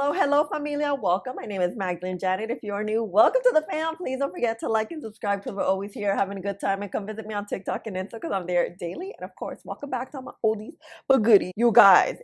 Hello, familia. Welcome. My name is Magdalene Janet. If you are new, welcome to the fam. Please don't forget to like and subscribe because we're always here having a good time. And come visit me on TikTok and Insta because I'm there daily. And of course, welcome back to my oldies but goodies. You guys.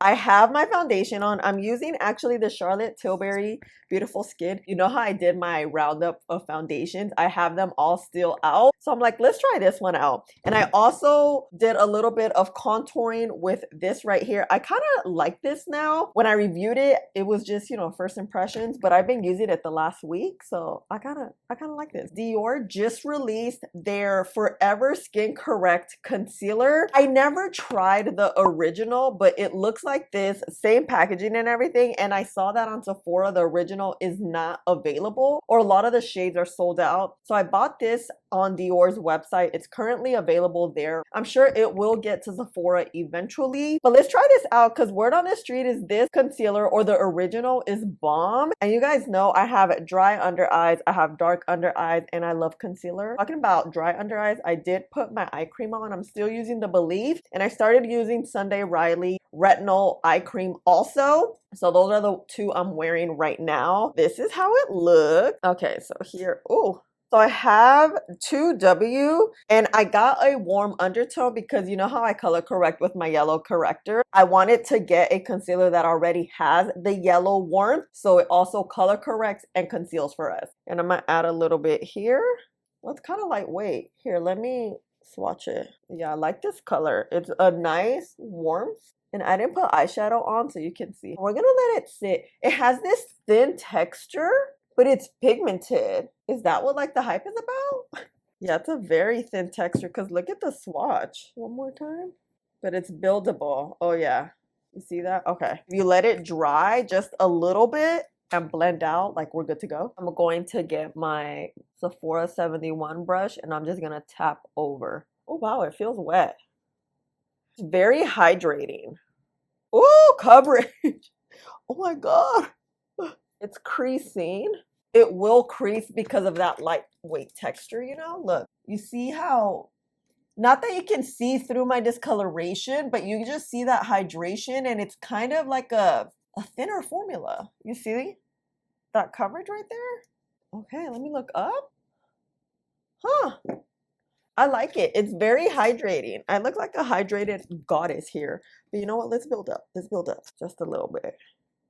I have my foundation on. I'm using actually the Charlotte Tilbury Beautiful Skin. You know how I did my roundup of foundations? I have them all still out. So I'm like, let's try this one out. And I also did a little bit of contouring with this right here. I kind of like this now. When I reviewed it, it was just, first impressions, but I've been using it the last week. So I kind of like this. Dior just released their Forever Skin Correct Concealer. I never tried the original, but it looks like this, same packaging and everything. And I saw that on Sephora, the original is not available, or a lot of the shades are sold out. So I bought this on Dior's website. It's currently available there. I'm sure it will get to Sephora eventually, but let's try this out because word on the street is this concealer, or the original, is bomb. And you guys know I have dry under eyes, I have dark under eyes, and I love concealer. Talking about dry under eyes, I did put my eye cream on. I'm still using the Believe, and I started using Sunday Riley retinol eye cream also. So those are the two I'm wearing right now. This is how it looks. Okay, so here, so I have 2W, and I got a warm undertone because you know how I color correct with my yellow corrector. I wanted to get a concealer that already has the yellow warmth, so it also color corrects and conceals for us. And I'm gonna add a little bit here. Well, it's kind of lightweight. Here, let me swatch it. Yeah, I like this color. It's a nice warmth. And I didn't put eyeshadow on so you can see. We're gonna let it sit. It has this thin texture, but it's pigmented. Is that what like the hype is about? Yeah, it's a very thin texture because look at the swatch. One more time. But it's buildable. Oh yeah, you see that? Okay. If you let it dry just a little bit and blend out, like we're good to go. I'm going to get my Sephora 71 brush and I'm just gonna tap over. Oh wow, it feels wet. It's very hydrating. Oh, coverage. Oh my God. It's creasing. It will crease because of that lightweight texture, Look, you see how, not that you can see through my discoloration, but you just see that hydration, and it's kind of like a thinner formula. You see that coverage right there? Okay, let me look up. Huh. I like it. It's very hydrating. I look like a hydrated goddess here. But you know what? Let's build up. Let's build up just a little bit.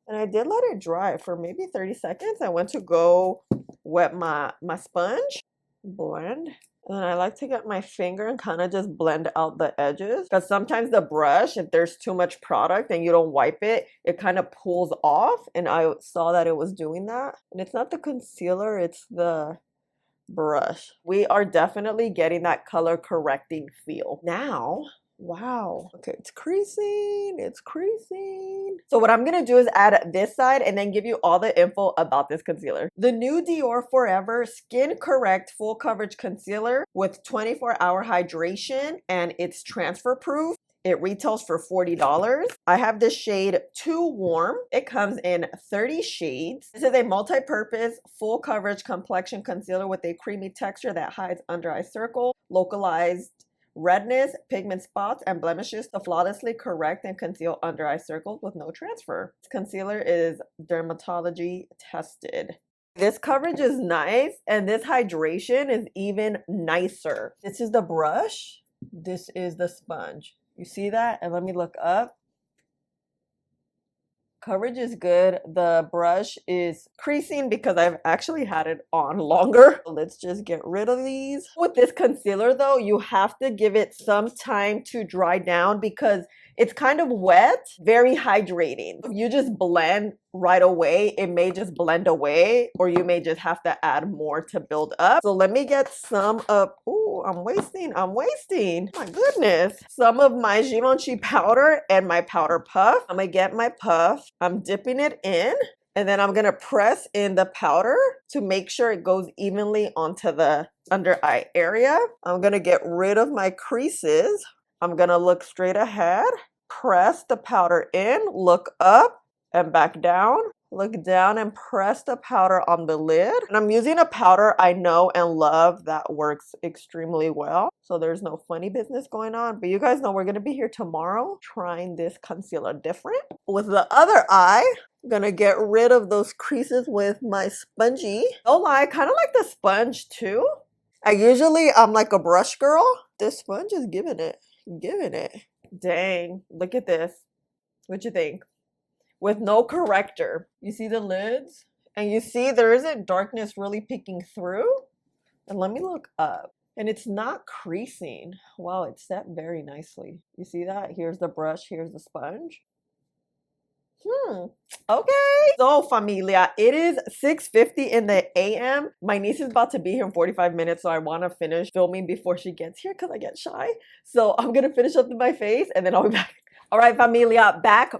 And I did let it dry for maybe 30 seconds. I went to go wet my sponge, blend. And then I like to get my finger and kind of just blend out the edges. Because sometimes the brush, if there's too much product and you don't wipe it, it kind of pulls off. And I saw that it was doing that. And it's not the concealer, it's the brush. We are definitely getting that color correcting feel. Now, wow. Okay, it's creasing. So what I'm gonna do is add this side and then give you all the info about this concealer. The new Dior Forever Skin Correct Full Coverage Concealer with 24-hour hydration, and it's transfer proof. It retails for $40. I have this shade Too Warm. It comes in 30 shades. This is a multi-purpose, full coverage complexion concealer with a creamy texture that hides under eye circle, localized redness, pigment spots, and blemishes to flawlessly correct and conceal under eye circles with no transfer. This concealer is dermatology tested. This coverage is nice, and this hydration is even nicer. This is the brush. This is the sponge. You see that? And let me look up. Coverage is good. The brush is creasing because I've actually had it on longer. Let's just get rid of these. With this concealer though, you have to give it some time to dry down because it's kind of wet, very hydrating. If you just blend right away, it may just blend away, or you may just have to add more to build up. So let me get some of, I'm wasting. My goodness. Some of my Givenchy powder and my powder puff. I'm gonna get my puff. I'm dipping it in, and then I'm gonna press in the powder to make sure it goes evenly onto the under eye area. I'm gonna get rid of my creases. I'm gonna look straight ahead, press the powder in, look up and back down. Look down and press the powder on the lid. And I'm using a powder I know and love that works extremely well. So there's no funny business going on. But you guys know we're going to be here tomorrow trying this concealer different. With the other eye, I'm going to get rid of those creases with my spongy. No lie, I kind of like the sponge too. I'm like a brush girl. This sponge is giving it. Giving it. Dang, look at this. What you think? With no corrector. You see the lids? And you see there isn't darkness really peeking through. And let me look up. And it's not creasing. Wow, it's set very nicely. You see that? Here's the brush, here's the sponge. Okay. So Familia, it is 6:50 in the AM. My niece is about to be here in 45 minutes, so I want to finish filming before she gets here because I get shy. So I'm gonna finish up my face and then I'll be back. All right, Familia, back.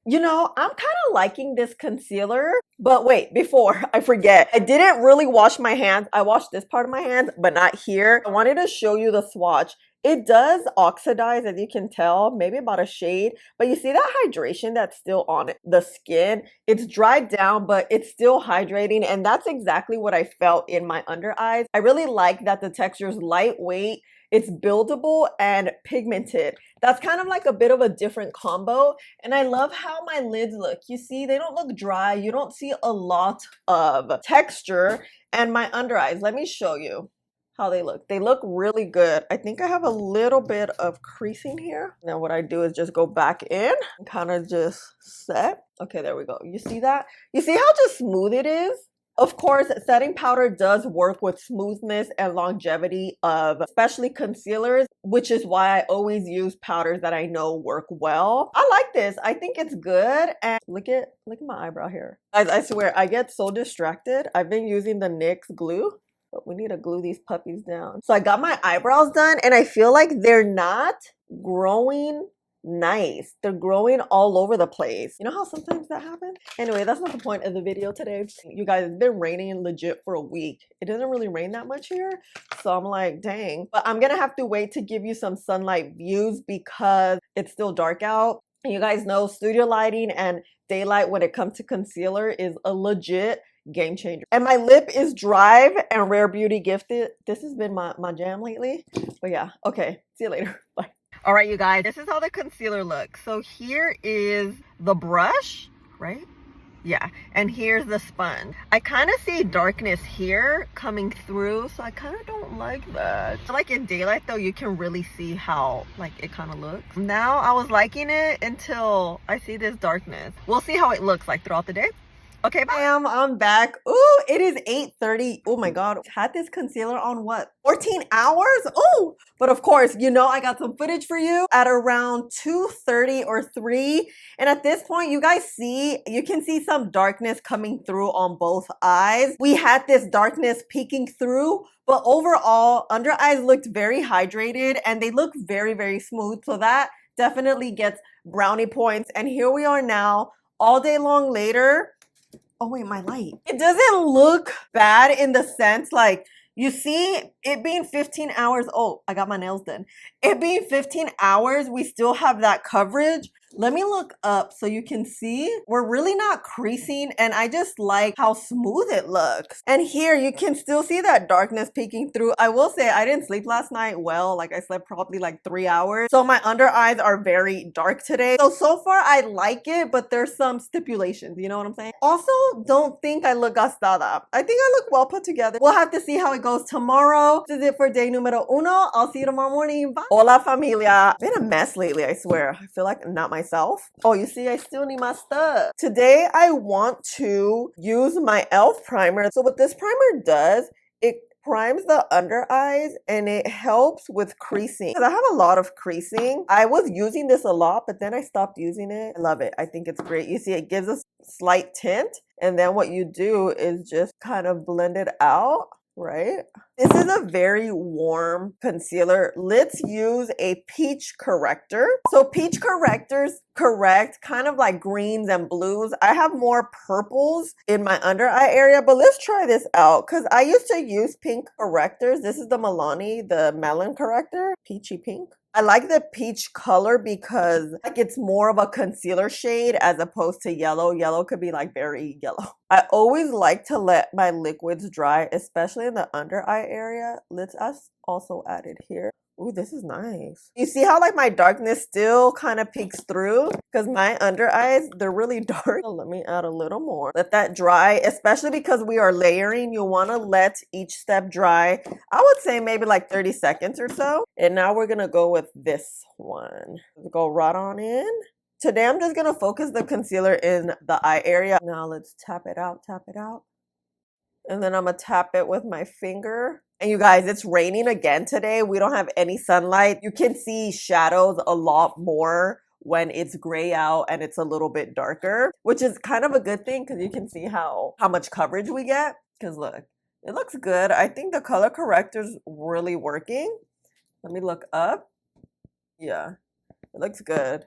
You know, I'm kind of liking this concealer, but wait, before I forget, I didn't really wash my hands. I washed this part of my hands, but not here. I wanted to show you the swatch. It does oxidize, as you can tell, maybe about a shade, but you see that hydration that's still on the skin? It's dried down, but it's still hydrating, and that's exactly what I felt in my under eyes. I really like that the texture is lightweight, it's buildable and pigmented. That's kind of like a bit of a different combo, and I love how my lids look. You see, they don't look dry. You don't see a lot of texture, and my under eyes, let me show you how they look. They look really good. I think I have a little bit of creasing here. Now what I do is just go back in and kind of just set. Okay, there we go. You see that? You see how just smooth it is? Of course, setting powder does work with smoothness and longevity of especially concealers, which is why I always use powders that I know work well. I like this. I think it's good. And look at my eyebrow here. Guys, I swear, I get so distracted. I've been using the NYX glue, but we need to glue these puppies down. So I got my eyebrows done and I feel like they're not growing nice. They're growing all over the place. You know how sometimes that happens? Anyway, that's not the point of the video today. You guys, it's been raining legit for a week. It doesn't really rain that much here. So I'm like, dang. But I'm gonna have to wait to give you some sunlight views because it's still dark out. And you guys know studio lighting and daylight when it comes to concealer is a legit game changer. And my lip is Drive and Rare Beauty Gifted. This has been my jam lately. But yeah, okay. See you later. Bye. All right, you guys, this is how the concealer looks. So here is the brush, right? Yeah, and here's the sponge. I kind of see darkness here coming through, so I kind of don't like that. Like in daylight though, you can really see how like it kind of looks. Now I was liking it until I see this darkness. We'll see how it looks like throughout the day. Okay, bam, I'm back. Ooh, it is 8:30. Oh my God, had this concealer on what? 14 hours? Ooh, but of course, you know I got some footage for you at around 2:30 or 3. And at this point, you guys see, you can see some darkness coming through on both eyes. We had this darkness peeking through, but overall, under eyes looked very hydrated and they look very, very smooth. So that definitely gets brownie points. And here we are now, all day long later. Oh wait, my light. It doesn't look bad in the sense like, you see it being 15 hours. Oh, I got my nails done. It being 15 hours, we still have that coverage. Let me look up so you can see. We're really not creasing and I just like how smooth it looks. And here you can still see that darkness peeking through. I will say I didn't sleep last night well. Like I slept probably like 3 hours. So my under eyes are very dark today. So far I like it, but there's some stipulations. You know what I'm saying? Also, don't think I look gastada. I think I look well put together. We'll have to see how it goes tomorrow. This is it for day numero uno. I'll see you tomorrow morning. Bye. Hola familia. Been a mess lately, I swear. I feel like not myself. Oh, you see, I still need my stuff. Today, I want to use my e.l.f. primer. So what this primer does, it primes the under eyes and it helps with creasing. Because I have a lot of creasing. I was using this a lot, but then I stopped using it. I love it. I think it's great. You see, it gives a slight tint. And then what you do is just kind of blend it out, right? This is a very warm concealer. Let's use a peach corrector. So peach correctors correct kind of like greens and blues. I have more purples in my under eye area, but let's try this out because I used to use pink correctors. This is the Milani, the melon corrector, peachy pink. I like the peach color because like it's more of a concealer shade as opposed to yellow. Yellow could be like very yellow. I always like to let my liquids dry, especially in the under eye area. Let's also add it here. Ooh, this is nice. You see how like my darkness still kind of peeks through? Because my under eyes, they're really dark. So let me add a little more. Let that dry, especially because we are layering. You want to let each step dry. I would say maybe like 30 seconds or so. And now we're going to go with this one. Go right on in. Today, I'm just going to focus the concealer in the eye area. Now let's tap it out, tap it out. And then I'm going to tap it with my finger. And you guys, it's raining again today. We don't have any sunlight. You can see shadows a lot more when it's gray out and it's a little bit darker, which is kind of a good thing because you can see how much coverage we get. Because look, it looks good. I think the color corrector's really working. Let me look up. Yeah, it looks good,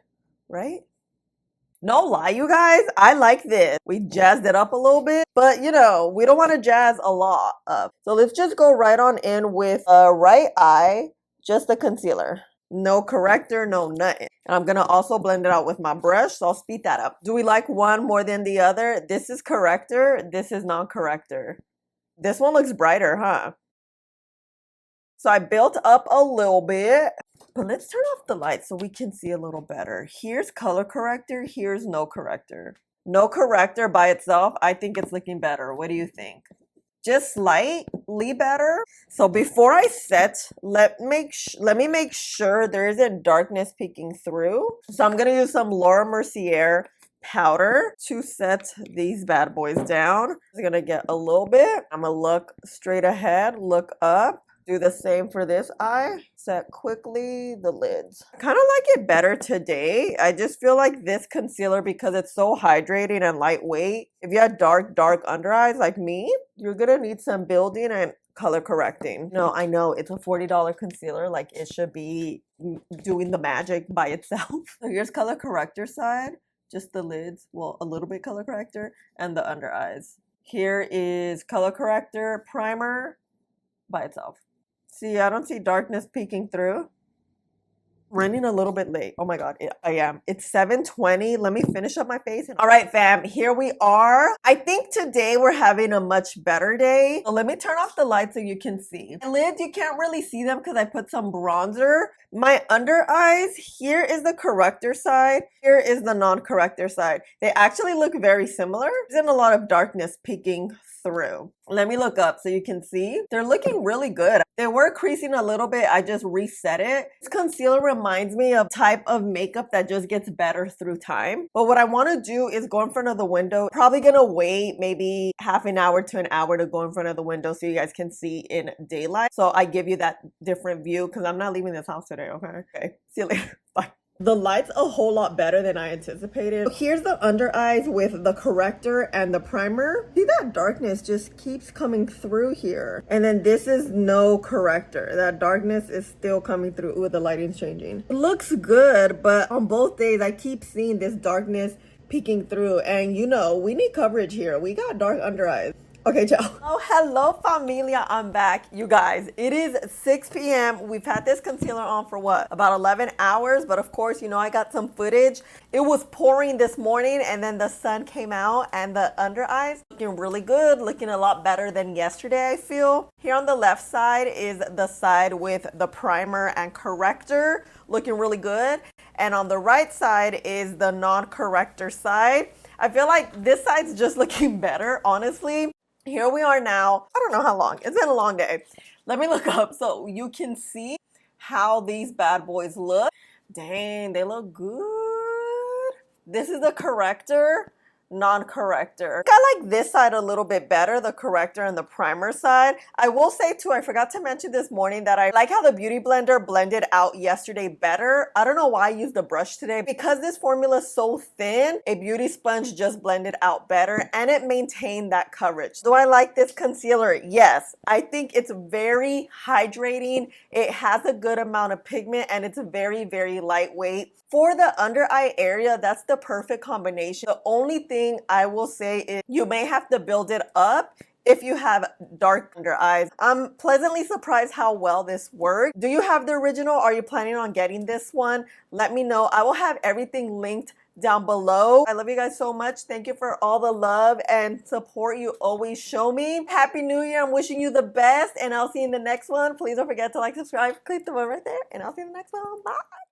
right? No lie, you guys, I like this. We jazzed it up a little bit, but you know, we don't want to jazz a lot up. So let's just go right on in with right eye, just the concealer. No corrector, no nothing. And I'm going to also blend it out with my brush, so I'll speed that up. Do we like one more than the other? This is corrector, this is non-corrector. This one looks brighter, huh? So I built up a little bit. But let's turn off the light so we can see a little better. Here's color corrector, here's no corrector. No corrector by itself, I think it's looking better. What do you think? Just slightly better. So before I set, let me make sure there isn't darkness peeking through. So I'm gonna use some Laura Mercier powder to set these bad boys down. I'm gonna get a little bit. I'm gonna look straight ahead, look up. Do the same for this eye. Set quickly the lids. I kind of like it better today. I just feel like this concealer, because it's so hydrating and lightweight, if you have dark under eyes like me, you're gonna need some building and color correcting. No, I know it's a $40 concealer. Like it should be doing the magic by itself. So here's color corrector side, just the lids. Well, a little bit color corrector and the under eyes. Here is color corrector primer by itself. See, I don't see darkness peeking through. Running a little bit late. Oh my God, I am. It's 7:20. Let me finish up my face. All right, fam, here we are. I think today we're having a much better day. So let me turn off the light so you can see. My lids, you can't really see them because I put some bronzer. My under eyes, here is the corrector side. Here is the non-corrector side. They actually look very similar. There's a lot of darkness peeking through. Let me look up so you can see. They're looking really good. They were creasing a little bit. I just reset it. This concealer reminds me of type of makeup that just gets better through time. But what I want to do is go in front of the window. Probably gonna wait maybe half an hour to an hour to go in front of the window so you guys can see in daylight. So I give you that different view because I'm not leaving this house today, okay? Okay, see you later. Bye. The light's a whole lot better than I anticipated. Here's the under eyes with the corrector and the primer. See that darkness just keeps coming through here. And then this is no corrector. That darkness is still coming through. Ooh, the lighting's changing. It looks good, but on both days, I keep seeing this darkness peeking through. And you know, we need coverage here. We got dark under eyes. Okay, ciao. Oh, hello, familia. I'm back. You guys, it is 6 p.m. We've had this concealer on for what? About 11 hours. But of course, you know, I got some footage. It was pouring this morning and then the sun came out and the under eyes looking really good, looking a lot better than yesterday, I feel. Here on the left side is the side with the primer and corrector, looking really good. And on the right side is the non-corrector side. I feel like this side's just looking better, honestly. Here we are now. I don't know how long. It's been a long day. Let me look up so you can see how these bad boys look. Dang, they look good. This is the corrector. non-corrector. I like this side a little bit better, the corrector and the primer side. I will say too, I forgot to mention this morning that I like how the Beauty Blender blended out yesterday better. I don't know why I used the brush today. Because this formula is so thin, a beauty sponge just blended out better and it maintained that coverage. Do I like this concealer? Yes. I think it's very hydrating. It has a good amount of pigment and it's very, very lightweight. For the under eye area, that's the perfect combination. The only thing I will say is you may have to build it up if you have dark under eyes. I'm pleasantly surprised how well this works. Do you have the original? Are you planning on getting this one? Let me know. I will have everything linked down below. I love you guys so much. Thank you for all the love and support you always show me. Happy New Year. I'm wishing you the best and I'll see you in the next one. Please don't forget to like, subscribe, click the button right there, and I'll see you in the next one. Bye.